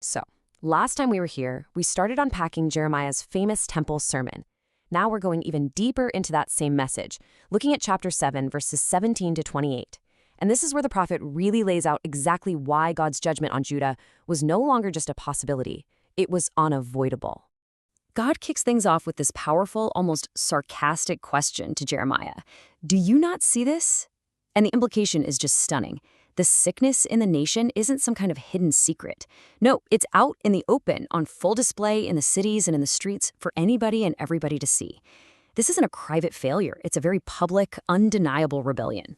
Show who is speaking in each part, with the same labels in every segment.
Speaker 1: So, last time we were here, we started unpacking Jeremiah's famous temple sermon. Now we're going even deeper into that same message, looking at chapter 7, verses 17 to 28. And this is where the prophet really lays out exactly why God's judgment on Judah was no longer just a possibility, it was unavoidable. God kicks things off with this powerful, almost sarcastic question to Jeremiah. Do you not see this? And the implication is just stunning. The sickness in the nation isn't some kind of hidden secret. No, it's out in the open, on full display in the cities and in the streets for anybody and everybody to see. This isn't a private failure. It's a very public, undeniable rebellion.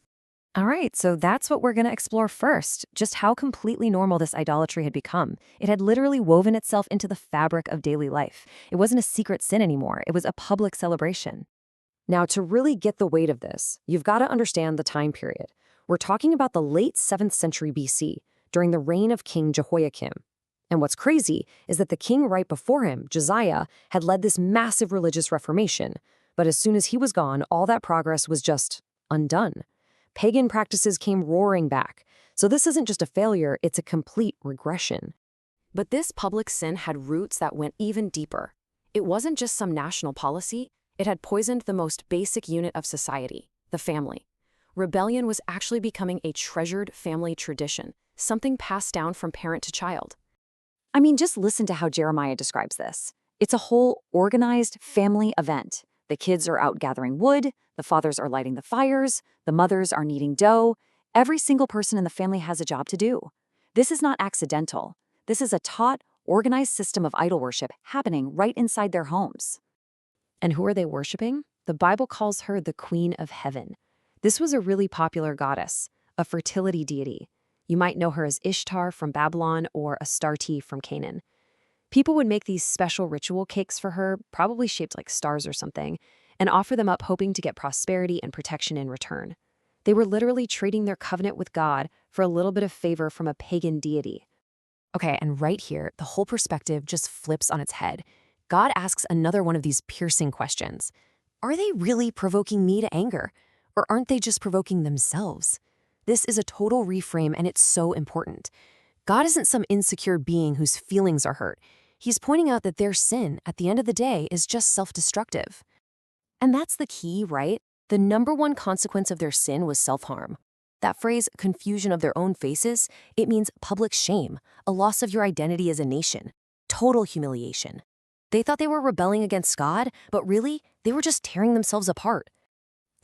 Speaker 1: All right, so that's what we're going to explore first, just how completely normal this idolatry had become. It had literally woven itself into the fabric of daily life. It wasn't a secret sin anymore. It was a public celebration. Now, to really get the weight of this, you've got to understand the time period. We're talking about the late 7th century BC, during the reign of King Jehoiakim. And what's crazy is that the king right before him, Josiah, had led this massive religious reformation. But as soon as he was gone, all that progress was just undone. Pagan practices came roaring back. So this isn't just a failure, it's a complete regression. But this public sin had roots that went even deeper. It wasn't just some national policy, it had poisoned the most basic unit of society, the family. Rebellion was actually becoming a treasured family tradition, something passed down from parent to child. I mean, just listen to how Jeremiah describes this. It's a whole organized family event. The kids are out gathering wood, the fathers are lighting the fires, the mothers are kneading dough. Every single person in the family has a job to do. This is not accidental. This is a taught, organized system of idol worship happening right inside their homes. And who are they worshiping? The Bible calls her the Queen of Heaven. This was a really popular goddess, a fertility deity. You might know her as Ishtar from Babylon or Astarte from Canaan. People would make these special ritual cakes for her, probably shaped like stars or something, and offer them up hoping to get prosperity and protection in return. They were literally trading their covenant with God for a little bit of favor from a pagan deity. Okay, and right here, the whole perspective just flips on its head. God asks another one of these piercing questions. Are they really provoking me to anger? Or aren't they just provoking themselves? This is a total reframe, and it's so important. God isn't some insecure being whose feelings are hurt. He's pointing out that their sin, at the end of the day, is just self-destructive. And that's the key, right? The number one consequence of their sin was self-harm. That phrase, confusion of their own faces, it means public shame, a loss of your identity as a nation, total humiliation. They thought they were rebelling against God, but really, they were just tearing themselves apart.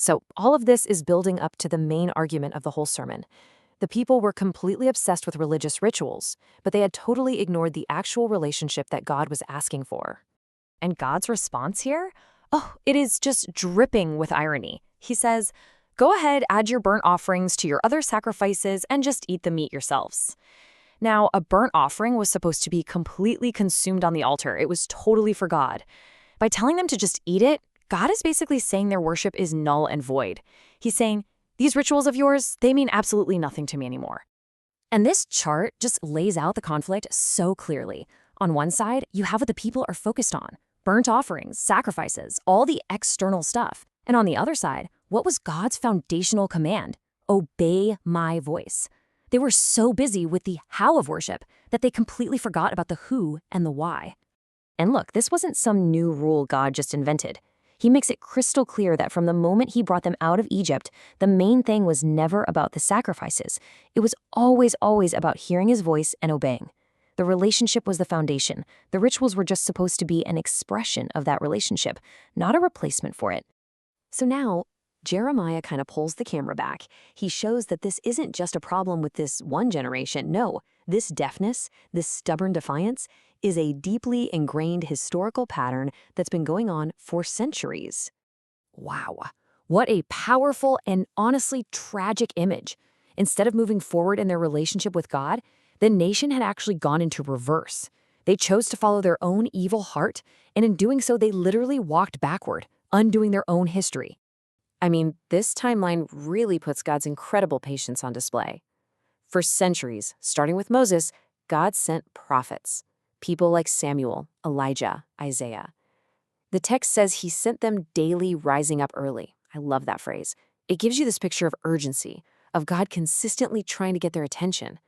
Speaker 1: So all of this is building up to the main argument of the whole sermon. The people were completely obsessed with religious rituals, but they had totally ignored the actual relationship that God was asking for. And God's response here? Oh, it is just dripping with irony. He says, go ahead, add your burnt offerings to your other sacrifices and just eat the meat yourselves. Now, a burnt offering was supposed to be completely consumed on the altar. It was totally for God. By telling them to just eat it, God is basically saying their worship is null and void. He's saying, these rituals of yours, they mean absolutely nothing to me anymore. And this chart just lays out the conflict so clearly. On one side, you have what the people are focused on, burnt offerings, sacrifices, all the external stuff. And on the other side, what was God's foundational command? Obey my voice. They were so busy with the how of worship that they completely forgot about the who and the why. And look, this wasn't some new rule God just invented. He makes it crystal clear that from the moment he brought them out of Egypt, the main thing was never about the sacrifices. It was always about hearing his voice and obeying. The relationship was the foundation. The rituals were just supposed to be an expression of that relationship, not a replacement for it. So now, Jeremiah kind of pulls the camera back. He shows that this isn't just a problem with this one generation. No, this deafness, this stubborn defiance, is a deeply ingrained historical pattern that's been going on for centuries. Wow, what a powerful and honestly tragic image. Instead of moving forward in their relationship with God, the nation had actually gone into reverse. They chose to follow their own evil heart, and in doing so, they literally walked backward, undoing their own history. I mean, this timeline really puts God's incredible patience on display. For centuries, starting with Moses, God sent prophets. People like Samuel, Elijah, Isaiah. The text says he sent them daily rising up early. I love that phrase. It gives you this picture of urgency, of God consistently trying to get their attention.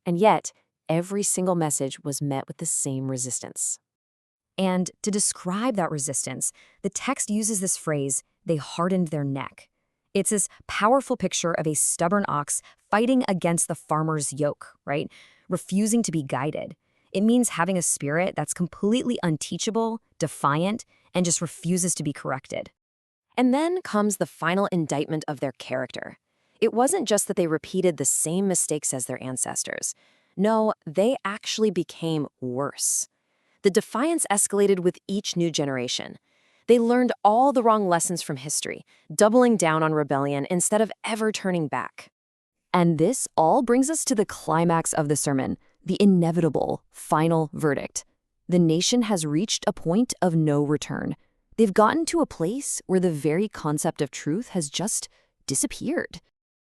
Speaker 1: And yet, every single message was met with the same resistance. And to describe that resistance, the text uses this phrase, they hardened their neck. It's this powerful picture of a stubborn ox fighting against the farmer's yoke, right? Refusing to be guided. It means having a spirit that's completely unteachable, defiant, and just refuses to be corrected. And then comes the final indictment of their character. It wasn't just that they repeated the same mistakes as their ancestors. No, they actually became worse. The defiance escalated with each new generation. They learned all the wrong lessons from history, doubling down on rebellion instead of ever turning back. And this all brings us to the climax of the sermon, the inevitable final verdict. The nation has reached a point of no return. They've gotten to a place where the very concept of truth has just disappeared.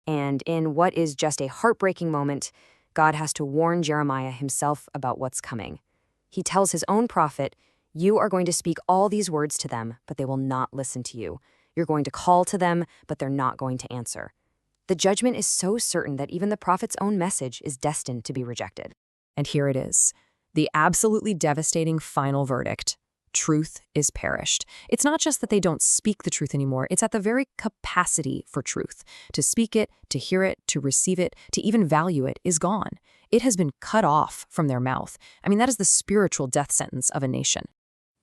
Speaker 1: And in what is just a heartbreaking moment, God has to warn Jeremiah himself about what's coming. He tells his own prophet, "You are going to speak all these words to them, but they will not listen to you. You're going to call to them, but they're not going to answer." The judgment is so certain that even the prophet's own message is destined to be rejected. And here it is, the absolutely devastating final verdict. Truth is perished. It's not just that they don't speak the truth anymore, it's at the very capacity for truth. To speak it, to hear it, to receive it, to even value it is gone. It has been cut off from their mouth. I mean, that is the spiritual death sentence of a nation.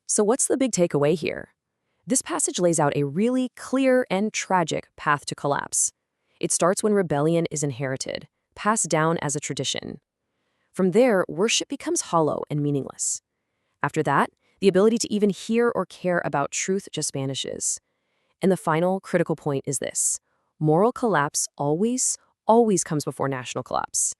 Speaker 1: So what's the big takeaway here? This passage lays out a really clear and tragic path to collapse. It starts when rebellion is inherited, passed down as a tradition. From there, worship becomes hollow and meaningless. After that, the ability to even hear or care about truth just vanishes. And the final critical point is this: moral collapse always comes before national collapse.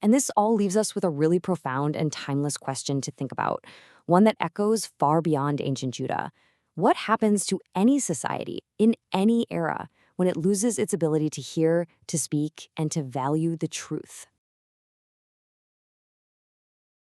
Speaker 1: And this all leaves us with a really profound and timeless question to think about, one that echoes far beyond ancient Judah. What happens to any society in any era when it loses its ability to hear, to speak, and to value the truth?